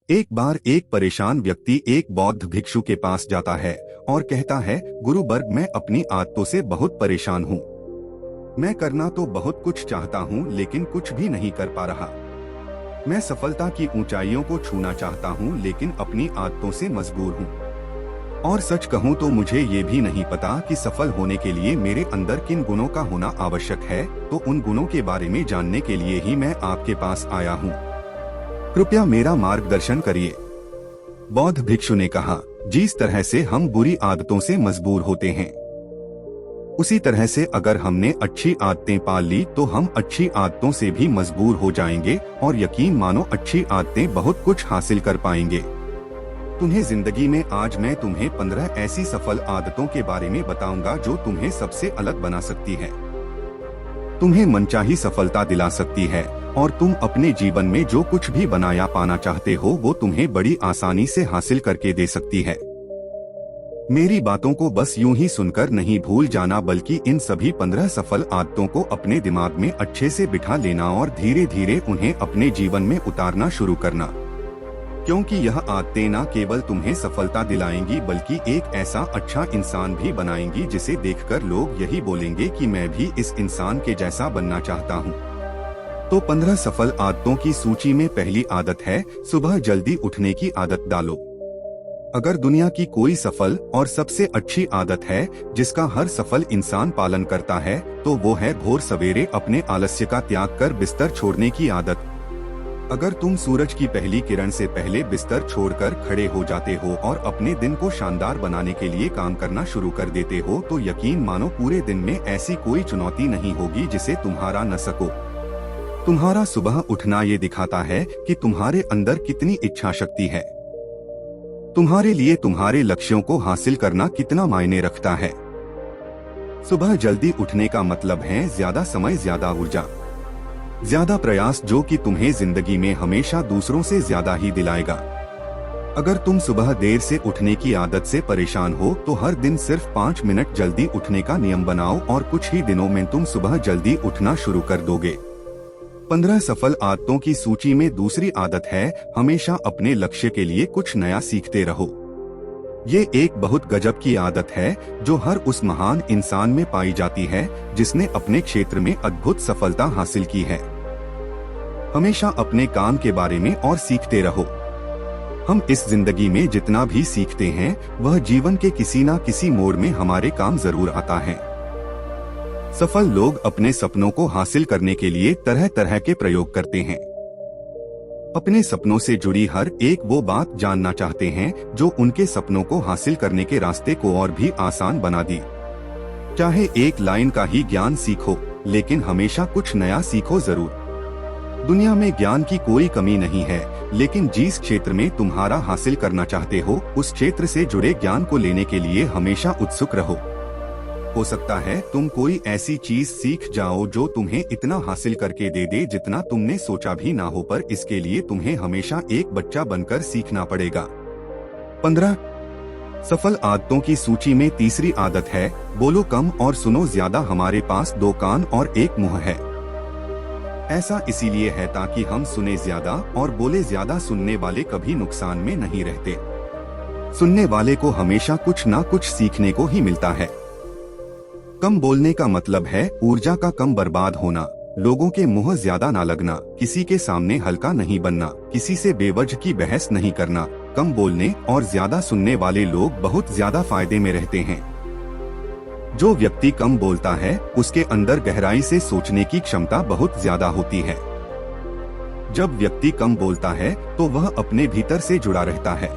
एक बार एक परेशान व्यक्ति एक बौद्ध भिक्षु के पास जाता है और कहता है, गुरुवर्ग, मैं अपनी आदतों से बहुत परेशान हूँ। मैं करना तो बहुत कुछ चाहता हूँ लेकिन कुछ भी नहीं कर पा रहा। मैं सफलता की ऊंचाइयों को छूना चाहता हूँ लेकिन अपनी आदतों से मजबूर हूँ। और सच कहूँ तो मुझे ये भी नहीं पता कि सफल होने के लिए मेरे अंदर किन गुणों का होना आवश्यक है, तो उन गुणों के बारे में जानने के लिए ही मैं आपके पास आया हूँ। कृपया मेरा मार्गदर्शन करिए। बौद्ध भिक्षु ने कहा, जिस तरह से हम बुरी आदतों से मजबूर होते हैं, उसी तरह से अगर हमने अच्छी आदतें पाल ली तो हम अच्छी आदतों से भी मजबूर हो जाएंगे और यकीन मानो अच्छी आदतें बहुत कुछ हासिल कर पाएंगे। तुम्हें जिंदगी में आज मैं तुम्हें 15 ऐसी सफल आदतों के बारे में बताऊंगा जो तुम्हें सबसे अलग बना सकती है, तुम्हें मनचाही सफलता दिला सकती है और तुम अपने जीवन में जो कुछ भी बनाया पाना चाहते हो वो तुम्हें बड़ी आसानी से हासिल करके दे सकती है। मेरी बातों को बस यूं ही सुनकर नहीं भूल जाना, बल्कि इन सभी 15 सफल आदतों को अपने दिमाग में अच्छे से बिठा लेना और धीरे धीरे उन्हें अपने जीवन में उतारना शुरू करना, क्योंकि यह आदतें न केवल तुम्हें सफलता दिलाएंगी बल्कि एक ऐसा अच्छा इंसान भी बनाएंगी जिसे देखकर लोग यही बोलेंगे कि मैं भी इस इंसान के जैसा बनना चाहता हूँ। तो 15 सफल आदतों की सूची में पहली आदत है, सुबह जल्दी उठने की आदत डालो। अगर दुनिया की कोई सफल और सबसे अच्छी आदत है जिसका हर सफल इंसान पालन करता है तो वो है भोर सवेरे अपने आलस्य का त्याग कर बिस्तर छोड़ने की आदत। अगर तुम सूरज की पहली किरण से पहले बिस्तर छोड़कर खड़े हो जाते हो और अपने दिन को शानदार बनाने के लिए काम करना शुरू कर देते हो तो यकीन मानो पूरे दिन में ऐसी कोई चुनौती नहीं होगी जिसे तुम्हारा न सको। तुम्हारा सुबह उठना ये दिखाता है कि तुम्हारे अंदर कितनी इच्छा शक्ति है, तुम्हारे लिए तुम्हारे लक्ष्यों को हासिल करना कितना मायने रखता है। सुबह जल्दी उठने का मतलब है ज्यादा समय, ज्यादा ऊर्जा, ज्यादा प्रयास, जो कि तुम्हें जिंदगी में हमेशा दूसरों से ज्यादा ही दिलाएगा। अगर तुम सुबह देर से उठने की आदत से परेशान हो तो हर दिन सिर्फ 5 मिनट जल्दी उठने का नियम बनाओ और कुछ ही दिनों में तुम सुबह जल्दी उठना शुरू कर दोगे। 15 सफल आदतों की सूची में दूसरी आदत है, हमेशा अपने लक्ष्य के लिए कुछ नया सीखते रहो। ये एक बहुत गजब की आदत है जो हर उस महान इंसान में पाई जाती है जिसने अपने क्षेत्र में अद्भुत सफलता हासिल की है। हमेशा अपने काम के बारे में और सीखते रहो। हम इस जिंदगी में जितना भी सीखते हैं वह जीवन के किसी न किसी मोड़ में हमारे काम जरूर आता है। सफल लोग अपने सपनों को हासिल करने के लिए तरह तरह के प्रयोग करते हैं। अपने सपनों से जुड़ी हर एक वो बात जानना चाहते हैं जो उनके सपनों को हासिल करने के रास्ते को और भी आसान बना दी। चाहे एक लाइन का ही ज्ञान सीखो लेकिन हमेशा कुछ नया सीखो जरूर। दुनिया में ज्ञान की कोई कमी नहीं है, लेकिन जिस क्षेत्र में तुम्हारा हासिल करना चाहते हो उस क्षेत्र से जुड़े ज्ञान को लेने के लिए हमेशा उत्सुक रहो। हो सकता है तुम कोई ऐसी चीज सीख जाओ जो तुम्हें इतना हासिल करके दे दे जितना तुमने सोचा भी ना हो, पर इसके लिए तुम्हें हमेशा एक बच्चा बनकर सीखना पड़ेगा। 15 सफल आदतों की सूची में तीसरी आदत है, बोलो कम और सुनो ज्यादा। हमारे पास 2 कान और 1 मुंह है। ऐसा इसीलिए है ताकि हम सुने ज्यादा और बोले ज्यादा। सुनने वाले कभी नुकसान में नहीं रहते, सुनने वाले को हमेशा कुछ ना कुछ सीखने को ही मिलता है। कम बोलने का मतलब है ऊर्जा का कम बर्बाद होना, लोगों के मुंह ज्यादा ना लगना, किसी के सामने हल्का नहीं बनना, किसी से बेवजह की बहस नहीं करना। कम बोलने और ज्यादा सुनने वाले लोग बहुत ज्यादा फायदे में रहते हैं। जो व्यक्ति कम बोलता है उसके अंदर गहराई से सोचने की क्षमता बहुत ज्यादा होती है। जब व्यक्ति कम बोलता है तो वह अपने भीतर से जुड़ा रहता है।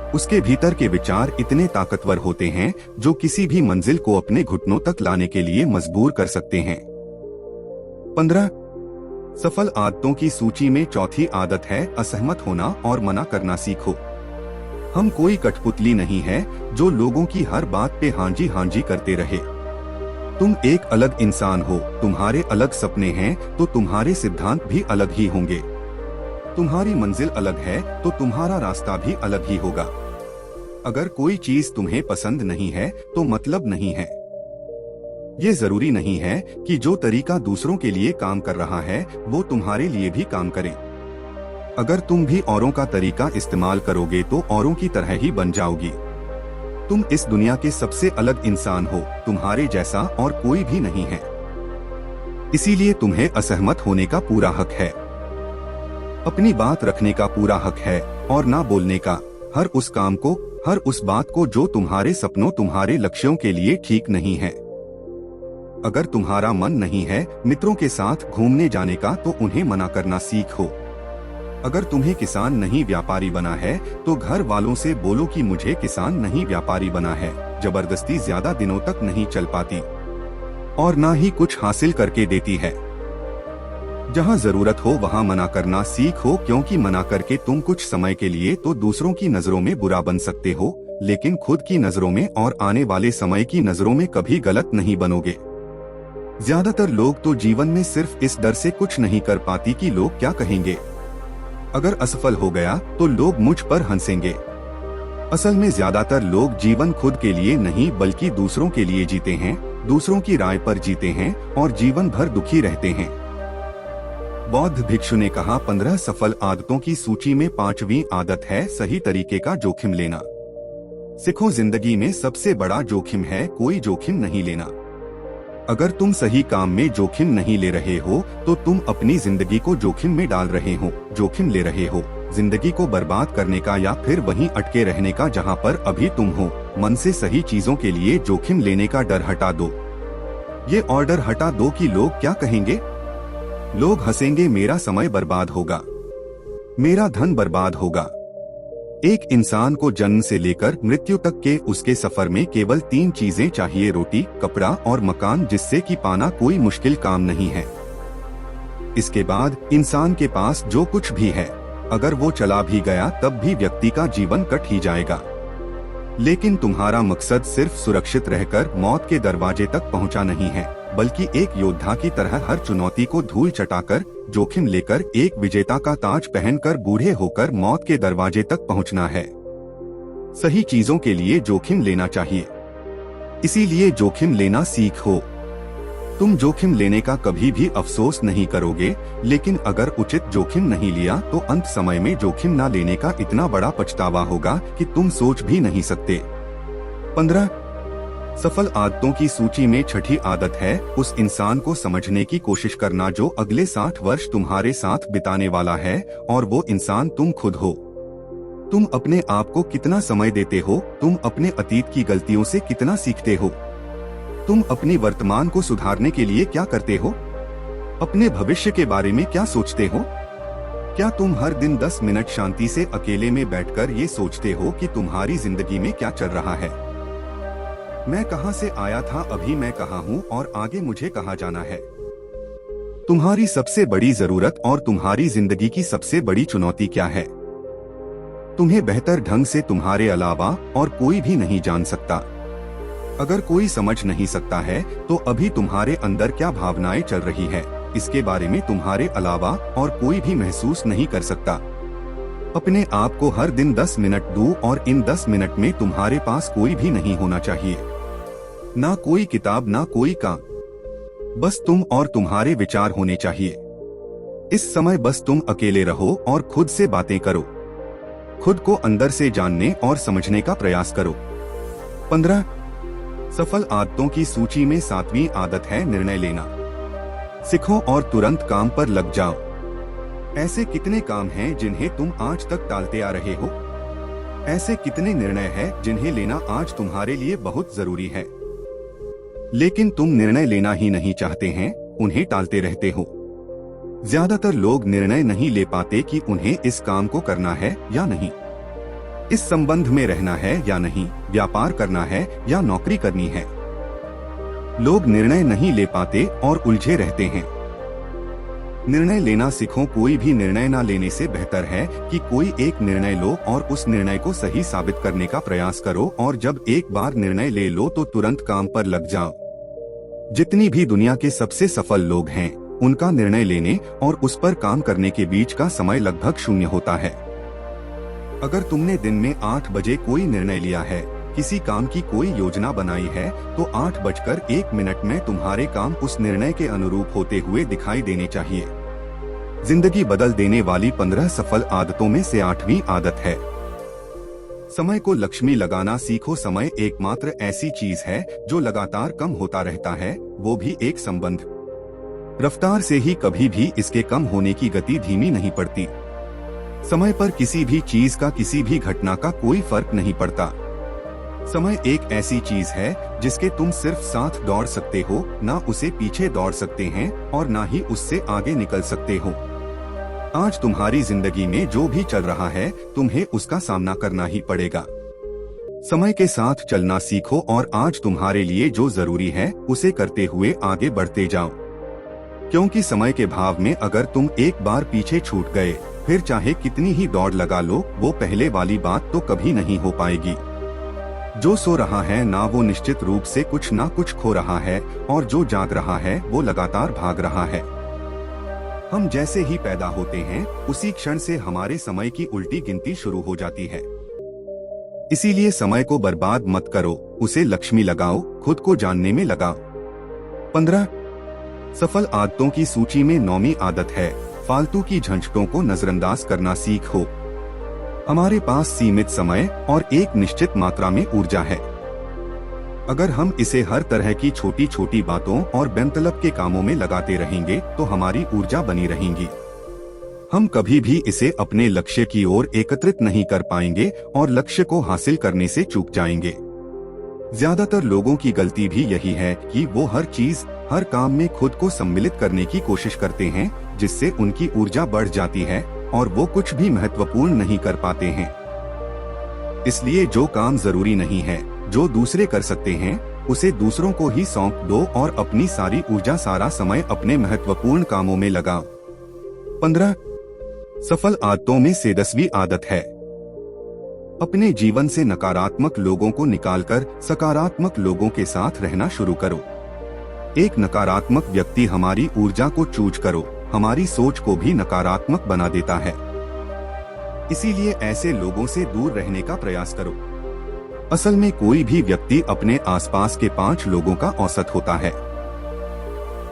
उसके भीतर के विचार इतने ताकतवर होते हैं जो किसी भी मंजिल को अपने घुटनों तक लाने के लिए मजबूर कर सकते हैं। 15 सफल आदतों की सूची में चौथी आदत है, असहमत होना और मना करना सीखो। हम कोई कठपुतली नहीं है जो लोगों की हर बात पे हाँ जी करते रहे। तुम एक अलग इंसान हो, तुम्हारे अलग सपने हैं तो तुम्हारे सिद्धांत भी अलग ही होंगे। तुम्हारी मंजिल अलग है तो तुम्हारा रास्ता भी अलग ही होगा। अगर कोई चीज तुम्हें पसंद नहीं है तो मतलब नहीं है। ये जरूरी नहीं है कि जो तरीका दूसरों के लिए काम कर रहा है वो तुम्हारे लिए भी काम करे। अगर तुम भी औरों का तरीका इस्तेमाल करोगे तो औरों की तरह ही बन जाओगी। तुम इस दुनिया के सबसे अलग इंसान हो, तुम्हारे जैसा और कोई भी नहीं है। इसीलिए तुम्हें असहमत होने का पूरा हक है, अपनी बात रखने का पूरा हक है और ना बोलने का, हर उस काम को, हर उस बात को जो तुम्हारे सपनों, तुम्हारे लक्ष्यों के लिए ठीक नहीं है। अगर तुम्हारा मन नहीं है मित्रों के साथ घूमने जाने का तो उन्हें मना करना सीखो। अगर तुम्हें किसान नहीं व्यापारी बना है तो घर वालों से बोलो कि मुझे किसान नहीं व्यापारी बना है। जबरदस्ती ज्यादा दिनों तक नहीं चल पाती और ना ही कुछ हासिल करके देती है। जहाँ जरूरत हो वहाँ मना करना सीखो, क्योंकि मना करके तुम कुछ समय के लिए तो दूसरों की नजरों में बुरा बन सकते हो, लेकिन खुद की नजरों में और आने वाले समय की नजरों में कभी गलत नहीं बनोगे। ज्यादातर लोग तो जीवन में सिर्फ इस डर से कुछ नहीं कर पाती कि लोग क्या कहेंगे। अगर असफल हो गया तो लोग मुझ पर हंसेंगे। असल में ज्यादातर लोग जीवन खुद के लिए नहीं बल्कि दूसरों के लिए जीते हैं, दूसरों की राय पर जीते हैं और जीवन भर दुखी रहते हैं। बौद्ध भिक्षु ने कहा, 15 सफल आदतों की सूची में 5वीं आदत है सही तरीके का जोखिम लेना। सीखो, जिंदगी में सबसे बड़ा जोखिम है कोई जोखिम नहीं लेना। अगर तुम सही काम में जोखिम नहीं ले रहे हो तो तुम अपनी जिंदगी को जोखिम में डाल रहे हो। जोखिम ले रहे हो जिंदगी को बर्बाद करने का या फिर वहीं अटके रहने का जहां पर अभी तुम हो। मन से सही चीजों के लिए जोखिम लेने का डर हटा दो। ये ऑर्डर हटा दो कि लोग क्या कहेंगे। लोग हंसेंगे, मेरा समय बर्बाद होगा, मेरा धन बर्बाद होगा। एक इंसान को जन्म से लेकर मृत्यु तक के उसके सफर में केवल 3 चीजें चाहिए, रोटी, कपड़ा और मकान, जिससे कि पाना कोई मुश्किल काम नहीं है। इसके बाद इंसान के पास जो कुछ भी है, अगर वो चला भी गया तब भी व्यक्ति का जीवन कट ही जाएगा। लेकिन तुम्हारा मकसद सिर्फ सुरक्षित रहकर मौत के दरवाजे तक पहुंचा नहीं है, बल्कि एक योद्धा की तरह हर चुनौती को धूल चटाकर, जोखिम लेकर, एक विजेता का ताज पहनकर बूढ़े होकर मौत के दरवाजे तक पहुंचना है। सही चीजों के लिए जोखिम लेना चाहिए, इसीलिए जोखिम लेना सीखो। तुम जोखिम लेने का कभी भी अफसोस नहीं करोगे, लेकिन अगर उचित जोखिम नहीं लिया तो अंत समय में जोखिम न लेने का इतना बड़ा पछतावा होगा कि तुम सोच भी नहीं सकते। 15 सफल आदतों की सूची में 6ठी आदत है उस इंसान को समझने की कोशिश करना जो अगले 60 वर्ष तुम्हारे साथ बिताने वाला है, और वो इंसान तुम खुद हो। तुम अपने आप को कितना समय देते हो, तुम अपने अतीत की गलतियों से कितना सीखते हो, तुम अपनी वर्तमान को सुधारने के लिए क्या करते हो, अपने भविष्य के बारे में क्या सोचते हो। क्या तुम हर दिन 10 मिनट शांति से अकेले में बैठकर ये सोचते हो कि तुम्हारी जिंदगी में क्या चल रहा है। मैं कहां से आया था, अभी मैं कहां हूं और आगे मुझे कहां जाना है। तुम्हारी सबसे बड़ी जरूरत और तुम्हारी जिंदगी की सबसे बड़ी चुनौती क्या है, तुम्हें बेहतर ढंग से तुम्हारे अलावा और कोई भी नहीं जान सकता। अगर कोई समझ नहीं सकता है तो अभी तुम्हारे अंदर क्या भावनाएं चल रही है, इसके बारे में तुम्हारे अलावा और कोई भी महसूस नहीं कर सकता। अपने आप को हर दिन 10 मिनट दो, और इन 10 मिनट में तुम्हारे पास कोई भी नहीं होना चाहिए, ना कोई किताब, ना कोई काम, बस तुम और तुम्हारे विचार होने चाहिए। इस समय बस तुम अकेले रहो और खुद से बातें करो, खुद को अंदर से जानने और समझने का प्रयास करो। 15 सफल आदतों की सूची में 7वीं आदत है निर्णय लेना। सीखो और तुरंत काम पर लग जाओ। ऐसे कितने काम हैं जिन्हें तुम आज तक टालते आ रहे हो। ऐसे कितने निर्णय हैं जिन्हें लेना आज तुम्हारे लिए बहुत जरूरी है, लेकिन तुम निर्णय लेना ही नहीं चाहते हैं, उन्हें टालते रहते हो। ज्यादातर लोग निर्णय नहीं ले पाते कि उन्हें इस काम को करना है या नहीं, इस संबंध में रहना है या नहीं, व्यापार करना है या नौकरी करनी है। लोग निर्णय नहीं ले पाते और उलझे रहते हैं। निर्णय लेना सीखो। कोई भी निर्णय न लेने से बेहतर है कि कोई एक निर्णय लो और उस निर्णय को सही साबित करने का प्रयास करो, और जब एक बार निर्णय ले लो तो तुरंत काम पर लग जाओ। जितनी भी दुनिया के सबसे सफल लोग हैं, उनका निर्णय लेने और उस पर काम करने के बीच का समय लगभग 0 होता है। अगर तुमने दिन में 8 बजे कोई निर्णय लिया है, किसी काम की कोई योजना बनाई है, तो 8:01 में तुम्हारे काम उस निर्णय के अनुरूप होते हुए दिखाई देने चाहिए। जिंदगी बदल देने वाली 15 सफल आदतों में से 8वीं आदत है समय को लक्ष्मी लगाना सीखो। समय एकमात्र ऐसी चीज है जो लगातार कम होता रहता है, वो भी एक संबंध रफ्तार से ही। कभी भी इसके कम होने की गति धीमी नहीं पड़ती। समय पर किसी भी चीज का, किसी भी घटना का कोई फर्क नहीं पड़ता। समय एक ऐसी चीज है जिसके तुम सिर्फ साथ दौड़ सकते हो, ना उसे पीछे दौड़ सकते हैं और ना ही उससे आगे निकल सकते हो। आज तुम्हारी जिंदगी में जो भी चल रहा है, तुम्हें उसका सामना करना ही पड़ेगा। समय के साथ चलना सीखो और आज तुम्हारे लिए जो जरूरी है उसे करते हुए आगे बढ़ते जाओ। क्योंकि समय के भाव में अगर तुम एक बार पीछे छूट गए, फिर चाहे कितनी ही दौड़ लगा लो, वो पहले वाली बात तो कभी नहीं हो पाएगी। जो सो रहा है ना, वो निश्चित रूप से कुछ ना कुछ खो रहा है, और जो जाग रहा है वो लगातार भाग रहा है। हम जैसे ही पैदा होते हैं, उसी क्षण से हमारे समय की उल्टी गिनती शुरू हो जाती है। इसीलिए समय को बर्बाद मत करो, उसे लक्ष्मी लगाओ, खुद को जानने में लगाओ। 15 सफल आदतों की सूची में 9वीं आदत है फालतू की झंझटों को नजरअंदाज करना सीखो। हमारे पास सीमित समय और एक निश्चित मात्रा में ऊर्जा है। अगर हम इसे हर तरह की छोटी छोटी बातों और बेमतलब के कामों में लगाते रहेंगे तो हमारी ऊर्जा बनी रहेगी। हम कभी भी इसे अपने लक्ष्य की ओर एकत्रित नहीं कर पाएंगे और लक्ष्य को हासिल करने से चूक जाएंगे। ज्यादातर लोगों की गलती भी यही है कि वो हर चीज, हर काम में खुद को सम्मिलित करने की कोशिश करते हैं, जिससे उनकी ऊर्जा बढ़ जाती है और वो कुछ भी महत्वपूर्ण नहीं कर पाते हैं। इसलिए जो काम जरूरी नहीं है, जो दूसरे कर सकते हैं, उसे दूसरों को ही सौंप दो और अपनी सारी ऊर्जा, सारा समय अपने महत्वपूर्ण कामों में लगाओ। 15 सफल आदतों में से 10वीं आदत है अपने जीवन से नकारात्मक लोगों को निकालकर सकारात्मक लोगों के साथ रहना शुरू करो। एक नकारात्मक व्यक्ति हमारी ऊर्जा को चूज करो, हमारी सोच को भी नकारात्मक बना देता है। इसीलिए ऐसे लोगों से दूर रहने का प्रयास करो। असल में कोई भी व्यक्ति अपने आसपास के 5 लोगों का औसत होता है,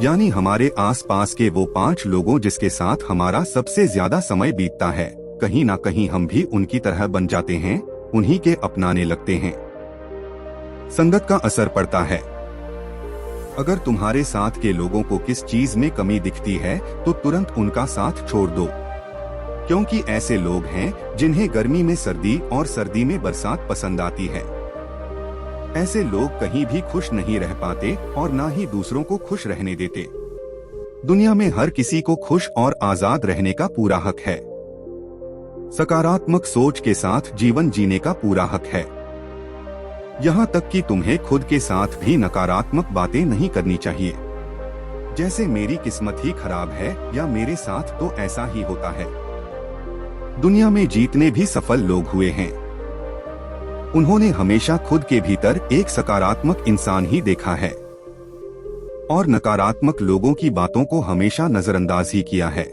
यानी हमारे आसपास के वो 5 लोगों जिसके साथ हमारा सबसे ज्यादा समय बीतता है, कहीं ना कहीं हम भी उनकी तरह बन जाते हैं, उन्हीं के अपनाने लगते हैं। संगत का असर पड़ता है। अगर तुम्हारे साथ के लोगों को किस चीज में कमी दिखती है तो तुरंत उनका साथ छोड़ दो, क्योंकि ऐसे लोग हैं जिन्हें गर्मी में सर्दी और सर्दी में बरसात पसंद आती है। ऐसे लोग कहीं भी खुश नहीं रह पाते और ना ही दूसरों को खुश रहने देते। दुनिया में हर किसी को खुश और आजाद रहने का पूरा हक है। सकारात्मक सोच के साथ जीवन जीने का पूरा हक है। यहाँ तक कि तुम्हें खुद के साथ भी नकारात्मक बातें नहीं करनी चाहिए, जैसे मेरी किस्मत ही खराब है या मेरे साथ तो ऐसा ही होता है। दुनिया में जितने भी सफल लोग हुए हैं, उन्होंने हमेशा खुद के भीतर एक सकारात्मक इंसान ही देखा है और नकारात्मक लोगों की बातों को हमेशा नजरअंदाज ही किया है।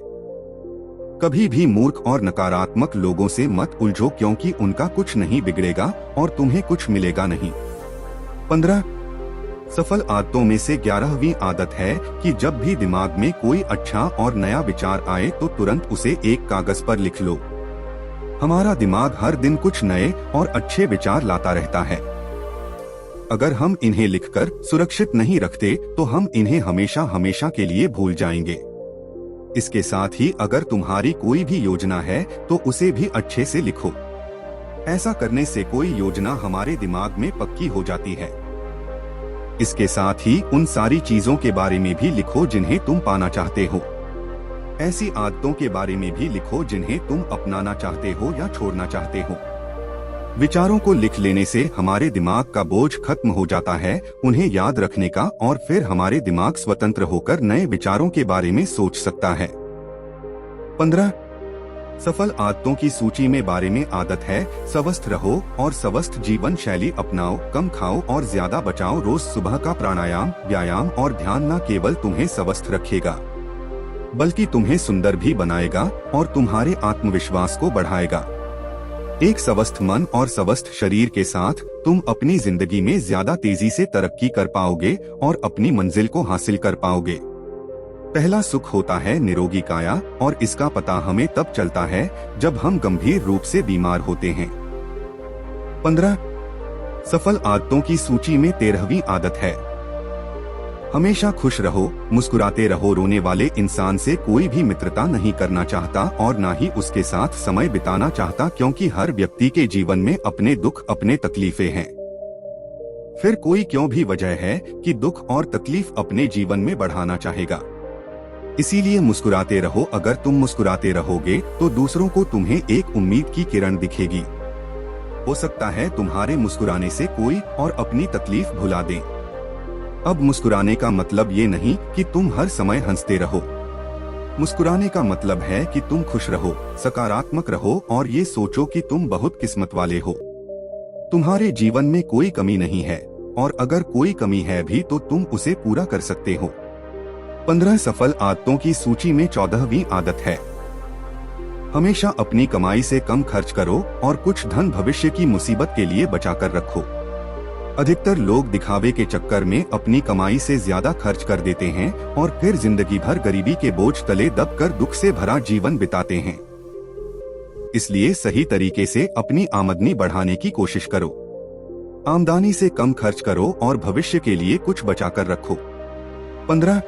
कभी भी मूर्ख और नकारात्मक लोगों से मत उलझो, क्योंकि उनका कुछ नहीं बिगड़ेगा और तुम्हें कुछ मिलेगा नहीं। 15 सफल आदतों में से 11वीं आदत है कि जब भी दिमाग में कोई अच्छा और नया विचार आए तो तुरंत उसे एक कागज पर लिख लो। हमारा दिमाग हर दिन कुछ नए और अच्छे विचार लाता रहता है। अगर हम इन्हें लिखकर सुरक्षित नहीं रखते तो हम इन्हें हमेशा हमेशा के लिए भूल जाएंगे। इसके साथ ही अगर तुम्हारी कोई भी योजना है तो उसे भी अच्छे से लिखो। ऐसा करने से कोई योजना हमारे दिमाग में पक्की हो जाती है। इसके साथ ही उन सारी चीजों के बारे में भी लिखो जिन्हें तुम पाना चाहते हो। ऐसी आदतों के बारे में भी लिखो जिन्हें तुम अपनाना चाहते हो या छोड़ना चाहते हो। विचारों को लिख लेने से हमारे दिमाग का बोझ खत्म हो जाता है उन्हें याद रखने का, और फिर हमारे दिमाग स्वतंत्र होकर नए विचारों के बारे में सोच सकता है। 15 सफल आदतों की सूची में बारे में आदत है स्वस्थ रहो और स्वस्थ जीवन शैली अपनाओ। कम खाओ और ज्यादा बचाओ। रोज सुबह का प्राणायाम, व्यायाम और ध्यान न केवल तुम्हें स्वस्थ रखेगा बल्कि तुम्हें सुंदर भी बनाएगा और तुम्हारे आत्मविश्वास को बढ़ाएगा। एक स्वस्थ मन और स्वस्थ शरीर के साथ तुम अपनी जिंदगी में ज्यादा तेजी से तरक्की कर पाओगे और अपनी मंजिल को हासिल कर पाओगे। पहला सुख होता है निरोगी काया, और इसका पता हमें तब चलता है जब हम गंभीर रूप से बीमार होते हैं। 15 सफल आदतों की सूची में 13वीं आदत है, हमेशा खुश रहो, मुस्कुराते रहो। रोने वाले इंसान से कोई भी मित्रता नहीं करना चाहता और ना ही उसके साथ समय बिताना चाहता, क्योंकि हर व्यक्ति के जीवन में अपने दुख, अपने तकलीफें हैं। फिर कोई क्यों भी वजह है कि दुख और तकलीफ अपने जीवन में बढ़ाना चाहेगा। इसीलिए मुस्कुराते रहो। अगर तुम मुस्कुराते रहोगे तो दूसरों को तुम्हें एक उम्मीद की किरण दिखेगी। हो सकता है तुम्हारे मुस्कुराने से कोई और अपनी तकलीफ भुला दे। अब मुस्कुराने का मतलब ये नहीं कि तुम हर समय हंसते रहो। मुस्कुराने का मतलब है कि तुम खुश रहो, सकारात्मक रहो और ये सोचो कि तुम बहुत किस्मत वाले हो। तुम्हारे जीवन में कोई कमी नहीं है, और अगर कोई कमी है भी तो तुम उसे पूरा कर सकते हो। 15 सफल आदतों की सूची में 14वीं आदत है, हमेशा अपनी कमाई से कम खर्च करो और कुछ धन भविष्य की मुसीबत के लिए बचाकर रखो। अधिकतर लोग दिखावे के चक्कर में अपनी कमाई से ज्यादा खर्च कर देते हैं और फिर जिंदगी भर गरीबी के बोझ तले दबकर दुख से भरा जीवन बिताते हैं। इसलिए सही तरीके से अपनी आमदनी बढ़ाने की कोशिश करो। आमदनी से कम खर्च करो और भविष्य के लिए कुछ बचाकर रखो। 15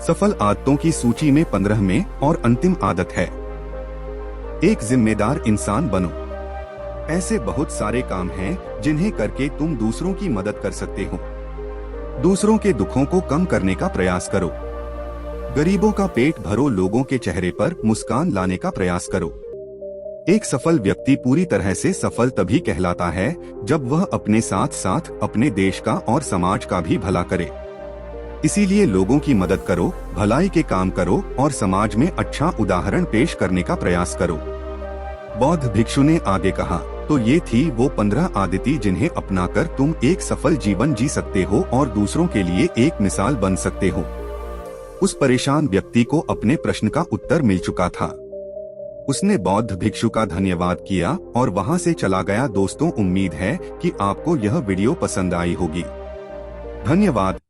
सफल आदतों की सूची में 15 में और अंतिम आदत है, एक जिम्मेदार इंसान बनो। ऐसे बहुत सारे काम हैं जिन्हें करके तुम दूसरों की मदद कर सकते हो। दूसरों के दुखों को कम करने का प्रयास करो। गरीबों का पेट भरो, लोगों के चेहरे पर मुस्कान लाने का प्रयास करो। एक सफल व्यक्ति पूरी तरह से सफल तभी कहलाता है जब वह अपने साथ साथ अपने देश का और समाज का भी भला करे। इसीलिए लोगों की मदद करो, भलाई के काम करो और समाज में अच्छा उदाहरण पेश करने का प्रयास करो। बौद्ध भिक्षु ने आगे कहा, तो ये थी वो 15 आदतें जिन्हें अपनाकर तुम एक सफल जीवन जी सकते हो और दूसरों के लिए एक मिसाल बन सकते हो। उस परेशान व्यक्ति को अपने प्रश्न का उत्तर मिल चुका था। उसने बौद्ध भिक्षु का धन्यवाद किया और वहां से चला गया। दोस्तों, उम्मीद है कि आपको यह वीडियो पसंद आई होगी। धन्यवाद।